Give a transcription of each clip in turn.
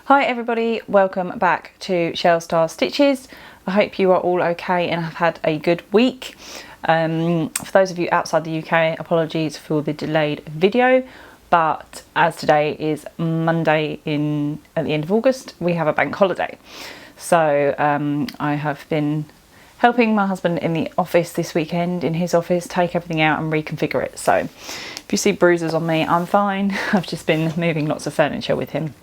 Hi everybody, welcome back to Shell Star Stitches. I hope you are all okay and have had a good week. For those of you outside the UK, apologies for the delayed video, but as today is Monday at the end of August, we have a bank holiday. So I have been helping my husband in the office this weekend, in his office, take everything out and reconfigure it. So if you see bruises on me, I'm fine. I've just been moving lots of furniture with him.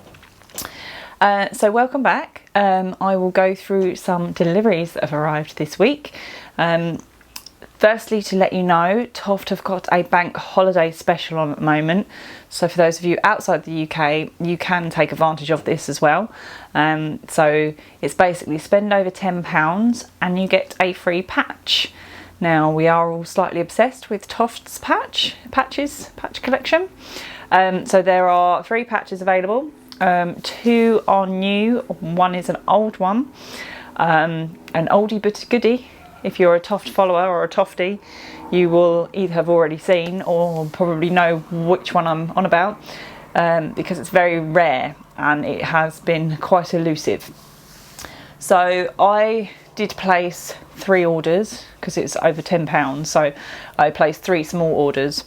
So welcome back. I will go through some deliveries that have arrived this week. Firstly, to let you know, Toft have got a bank holiday special on at the moment. So for those of you outside the UK, you can take advantage of this as well. So it's basically spend over £10 and you get a free patch. Now we are all slightly obsessed with Toft's patch collection. So there are 3 patches available. 2 are new, 1 is an old one, an oldie but a goodie. If you're a Toft follower or a Toftie, you will either have already seen or probably know which one I'm on about, because it's very rare and it has been quite elusive. So I did place 3 orders because it's over £10, so I placed 3 small orders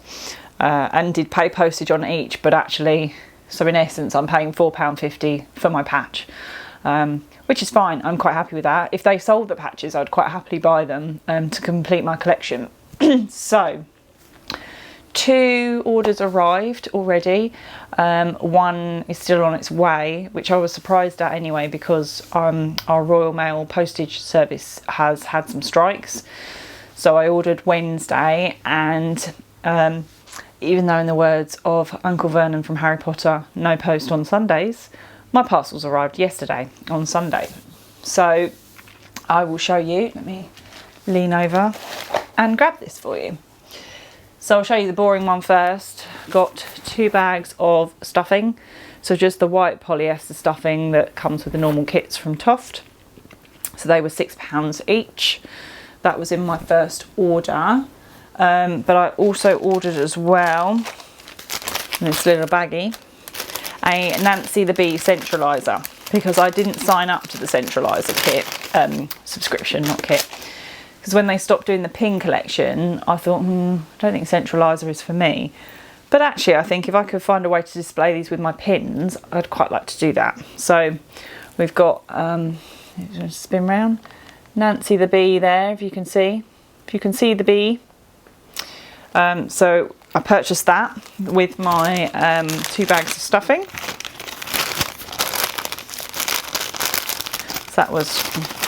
and did pay postage on each, but actually, so in essence, I'm paying £4.50 for my patch, which is fine. I'm quite happy with that. If they sold the patches, I'd quite happily buy them to complete my collection. So 2 orders arrived already. 1 is still on its way, which I was surprised at anyway, because our Royal Mail postage service has had some strikes. So I ordered Wednesday, and even though in the words of Uncle Vernon from Harry Potter, no post on Sundays, my parcels arrived yesterday on Sunday. So I will show you, let me lean over and grab this for you. So I'll show you the boring one first. Got 2 bags of stuffing. So just the white polyester stuffing that comes with the normal kits from Toft. So they were £6 each. That was in my first order. But I also ordered as well, in this little baggie, a Nancy the Bee centraliser, because I didn't sign up to the centraliser kit, subscription, not kit, because when they stopped doing the pin collection, I thought, I don't think centraliser is for me. But actually, I think if I could find a way to display these with my pins, I'd quite like to do that. So we've got, just spin round, Nancy the Bee there, if you can see the bee. So I purchased that with my 2 bags of stuffing. So that was,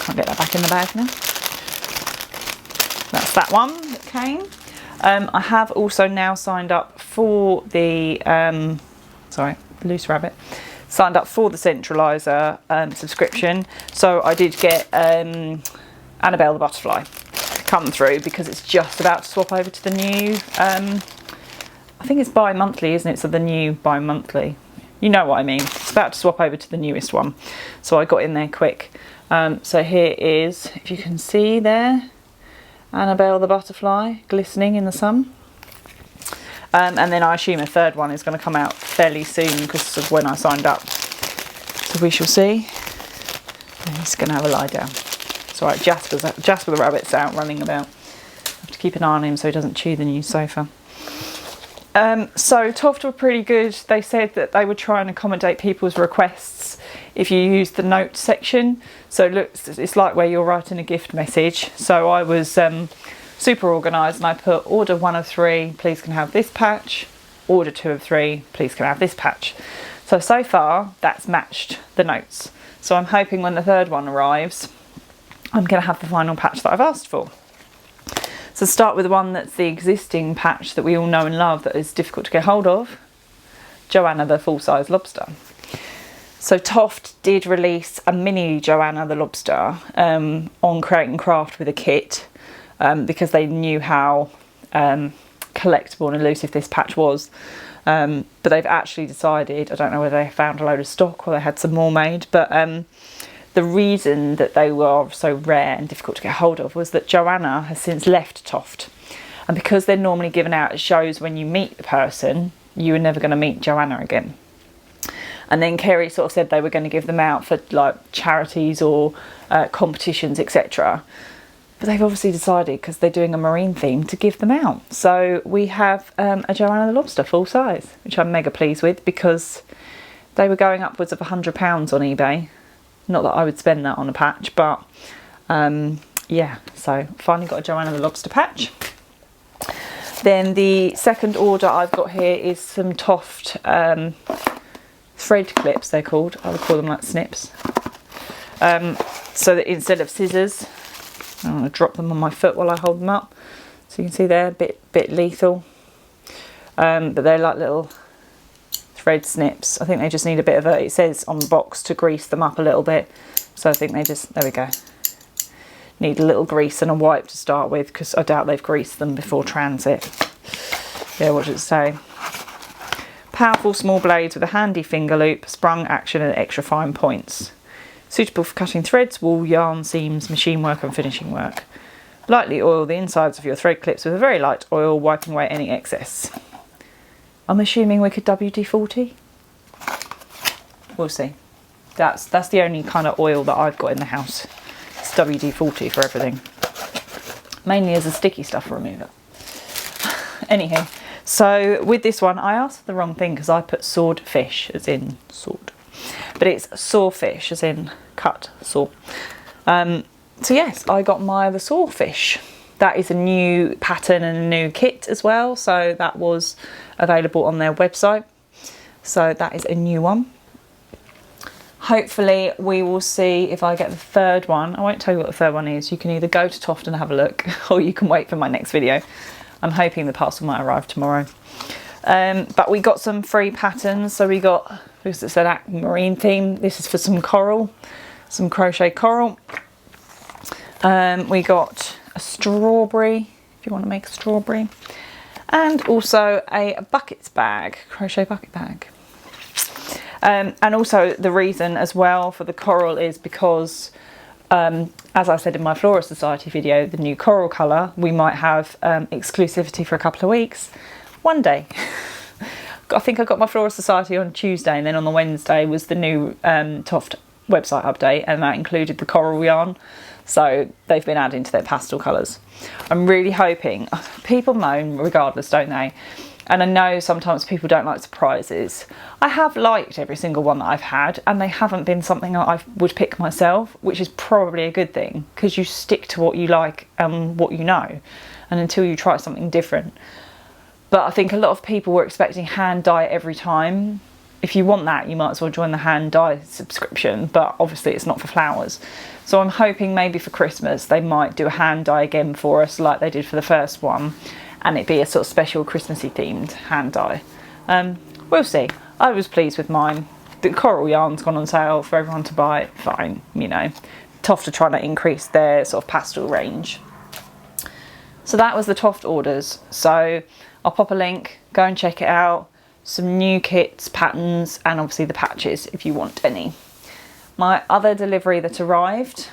can't get that back in the bag now. That's that one that came. I have also now signed up for the, loose rabbit, signed up for the centraliser subscription. So I did get Annabelle the butterfly come through, because it's just about to swap over to the new, I think it's bi-monthly, isn't it? So the new bi-monthly, you know what I mean. It's about to swap over to the newest one, so I got in there quick. So here is, if you can see there, Annabelle the butterfly glistening in the sun. And then I assume a 3rd one is going to come out fairly soon because of when I signed up. So we shall see. He's going to have a lie down. It's alright, Jasper the rabbit's out running about. I have to keep an eye on him so he doesn't chew the new sofa. So Toft were pretty good. They said that they would try and accommodate people's requests if you use the notes section. So look, it's like where you're writing a gift message. So I was super organised, and I put order 1 of 3, please can have this patch. Order 2 of 3, please can have this patch. So far that's matched the notes. So I'm hoping when the 3rd one arrives, I'm going to have the final patch that I've asked for. So start with the one that's the existing patch that we all know and love, that is difficult to get hold of, Joanna the full-size lobster. So Toft did release a mini Joanna the lobster on Create and Craft with a kit, because they knew how collectible and elusive this patch was. But they've actually decided, I don't know whether they found a load of stock or they had some more made, but the reason that they were so rare and difficult to get hold of was that Joanna has since left Toft. And because they're normally given out at shows when you meet the person, you are never going to meet Joanna again. And then Kerry sort of said they were going to give them out for like charities or competitions, etc. But they've obviously decided, because they're doing a marine theme, to give them out. So we have a Joanna the Lobster full size, which I'm mega pleased with, because they were going upwards of £100 on eBay. Not that I would spend that on a patch, but yeah, so finally got a Joanna the Lobster patch. Then the second order I've got here is some Toft thread clips, they're called. I would call them like snips. So that instead of scissors, I'm going to drop them on my foot while I hold them up. So you can see they're a bit lethal. But they're like little thread snips. I think they just need a bit of it says on the box to grease them up a little bit. So I think they just, there we go. Need a little grease and a wipe to start with, because I doubt they've greased them before transit. Yeah, what does it say? Powerful small blades with a handy finger loop, sprung action and extra fine points. Suitable for cutting threads, wool, yarn, seams, machine work and finishing work. Lightly oil the insides of your thread clips with a very light oil, wiping away any excess. I'm assuming we could WD-40? We'll see. That's the only kind of oil that I've got in the house. It's WD-40 for everything. Mainly as a sticky stuff remover. Anyhow, so with this one, I asked for the wrong thing because I put swordfish, as in sword. But it's sawfish, as in cut, saw. So yes, I got my other sawfish. That is a new pattern and a new kit as well. So that was available on their website. So that is a new one. Hopefully we will see if I get the third one. I won't tell you what the third one is. You can either go to Toft and have a look, or you can wait for my next video. I'm hoping the parcel might arrive tomorrow. But we got some free patterns. So we got, because it's an marine theme, this is for some coral, some crochet coral. We got a strawberry, if you want to make a strawberry, and also a buckets bag, crochet bucket bag. And also the reason as well for the coral is because, as I said in my Flora Society video, the new coral colour, we might have exclusivity for a couple of weeks. One day. I think I got my Flora Society on Tuesday, and then on the Wednesday was the new Toft website update, and that included the coral yarn. So they've been adding to their pastel colours. I'm really hoping, people moan regardless, don't they? And I know sometimes people don't like surprises. I have liked every single one that I've had, and they haven't been something that I would pick myself, which is probably a good thing, because you stick to what you like and what you know, and until you try something different. But I think a lot of people were expecting hand dye every time. If you want that, you might as well join the hand dye subscription, but obviously it's not for flowers. So I'm hoping maybe for Christmas they might do a hand dye again for us, like they did for the first one, and it be a sort of special Christmassy themed hand dye. We'll see. I was pleased with mine. The coral yarn's gone on sale for everyone to buy. Fine, you know. Toft are trying to increase their sort of pastel range. So that was the Toft orders. So I'll pop a link, go and check it out. Some new kits, patterns, and obviously the patches if you want any. My other delivery that arrived,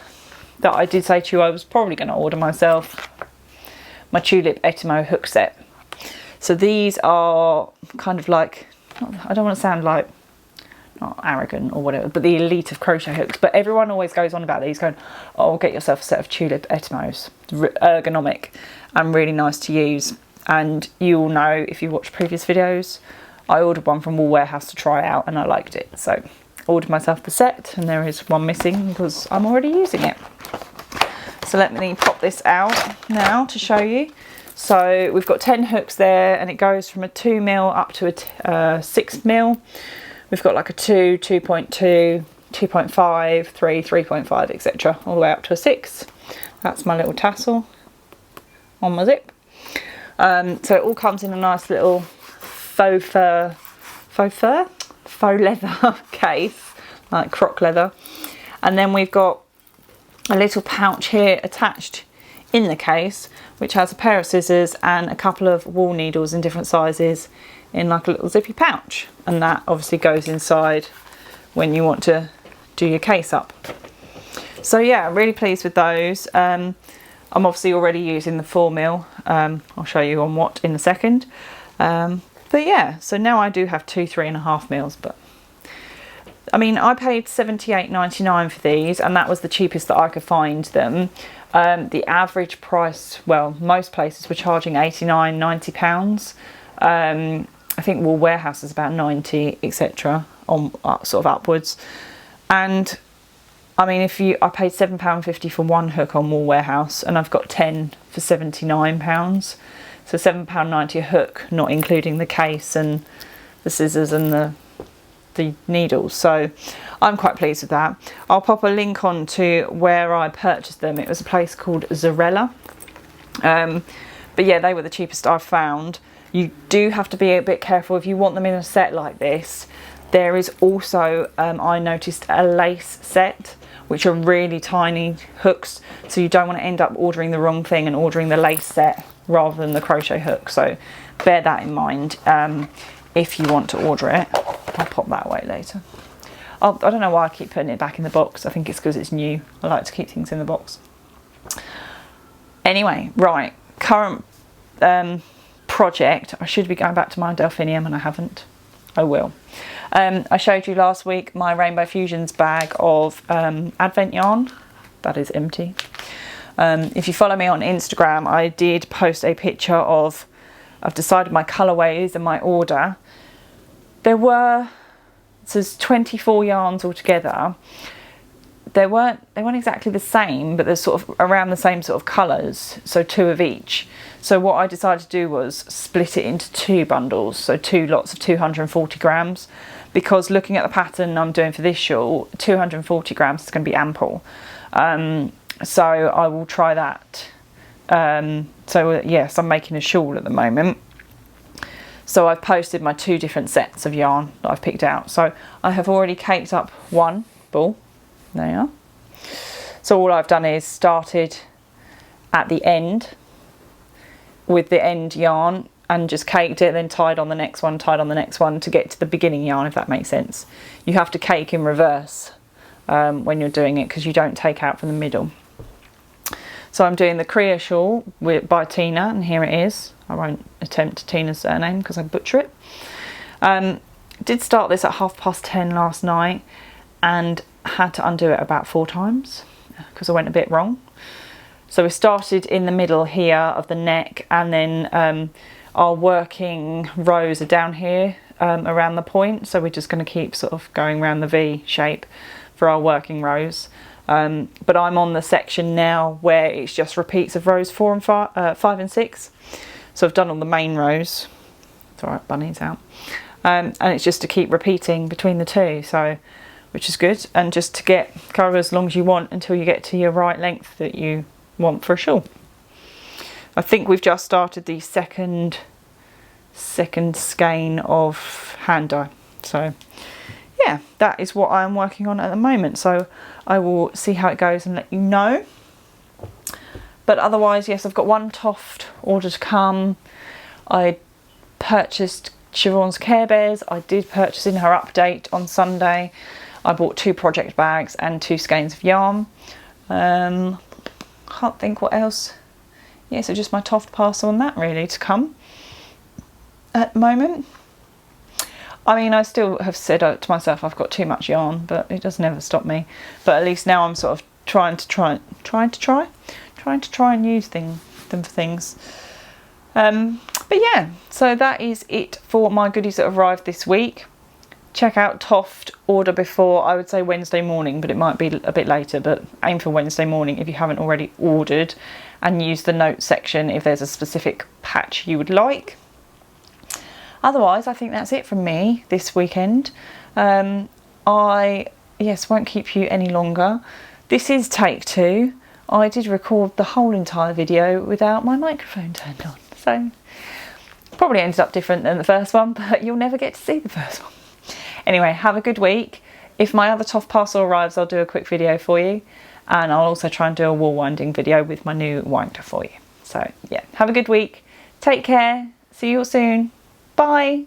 that I did say to you I was probably going to order myself, my Tulip Etimo hook set. So these are kind of like, I don't want to sound like, not arrogant or whatever, but the elite of crochet hooks. But everyone always goes on about these, going, oh, get yourself a set of Tulip Etimos, ergonomic and really nice to use. And you'll know if you watch previous videos, I ordered one from Wool Warehouse to try out and I liked it. So I ordered myself the set, and there is one missing because I'm already using it. So let me pop this out now to show you. So we've got 10 hooks there, and it goes from a 2mm up to a 6mm. We've got like a 2, 2.2, 2.5, 3, 3.5, etc. all the way up to a 6. That's my little tassel on my zip. So it all comes in a nice little faux leather case, like croc leather. And then we've got a little pouch here attached in the case, which has a pair of scissors and a couple of wool needles in different sizes in like a little zippy pouch. And that obviously goes inside when you want to do your case up. So yeah, really pleased with those. I'm obviously already using the 4mm. I'll show you on what in a second. But yeah, so now I do have 2 3.5mm, but I mean, I paid $78.99 for these, and that was the cheapest that I could find them. The average price, well, most places were charging £89, £90. I think Wool Warehouse is about 90, etc. on sort of upwards. And I mean, I paid £7.50 for one hook on Wool Warehouse, and I've got 10 for £79. So £7.90 a hook, not including the case and the scissors and the needles. So I'm quite pleased with that. I'll pop a link on to where I purchased them. It was a place called Zarella. But yeah, they were the cheapest I've found. You do have to be a bit careful if you want them in a set like this. There is also, I noticed, a lace set, which are really tiny hooks. So you don't want to end up ordering the wrong thing and ordering the lace set rather than the crochet hook. So bear that in mind if you want to order it. I'll pop that away later. I don't know why I keep putting it back in the box. I think it's because it's new. I like to keep things in the box. Anyway, right, current project. I should be going back to my Delphinium and I haven't. I will. I showed you last week my Rainbow Fusions bag of Advent yarn. That is empty. If you follow me on Instagram, I did post a picture of, I've decided my colourways and my order. So there's 24 yarns altogether. They weren't exactly the same, but they're sort of around the same sort of colours, so 2 of each. So what I decided to do was split it into 2 bundles, so 2 lots of 240 grams, because looking at the pattern I'm doing for this shawl, 240 grams is going to be ample. So I will try that. So yes, I'm making a shawl at the moment. So I've posted my 2 different sets of yarn that I've picked out. So I have already caked up one ball. There you are. So all I've done is started at the end with the end yarn and just caked it, then tied on the next one, tied on the next one to get to the beginning yarn, if that makes sense. You have to cake in reverse when you're doing it because you don't take out from the middle. So I'm doing the Kriya shawl by Tina, and here it is. I won't attempt Tina's surname because I butcher it. Did start this at 10:30 last night and had to undo it about 4 times because I went a bit wrong. So we started in the middle here of the neck, and then our working rows are down here around the point. So we're just going to keep sort of going around the V shape for our working rows. But I'm on the section now where it's just repeats of rows 4 and 5 and 6. So I've done all the main rows. It's alright, Bunny's out. And it's just to keep repeating between the 2, so which is good, and just to cover as long as you want until you get to your right length that you want for a shawl. I think we've just started the second skein of hand dye. So yeah, that is what I'm working on at the moment. So I will see how it goes and let you know. But otherwise, yes, I've got one Toft order to come. I purchased Siobhan's Care Bears. I did purchase in her update on Sunday. I bought 2 project bags and 2 skeins of yarn. Can't think what else. Yeah, so just my Toft parcel and that really to come at the moment. I mean, I still have said to myself I've got too much yarn, but it does never stop me. But at least now I'm sort of trying to try and use them for things. But yeah, so that is it for my goodies that have arrived this week. Check out Toft, order before, I would say Wednesday morning, but it might be a bit later, but aim for Wednesday morning if you haven't already ordered, and use the notes section if there's a specific patch you would like. Otherwise, I think that's it from me this weekend. I won't keep you any longer. This is take 2. I did record the whole entire video without my microphone turned on, so probably ended up different than the first one, but you'll never get to see the first one. Anyway, have a good week. If my other Toft parcel arrives, I'll do a quick video for you, and I'll also try and do a wool winding video with my new winder for you. So yeah, have a good week. Take care. See you all soon. Bye.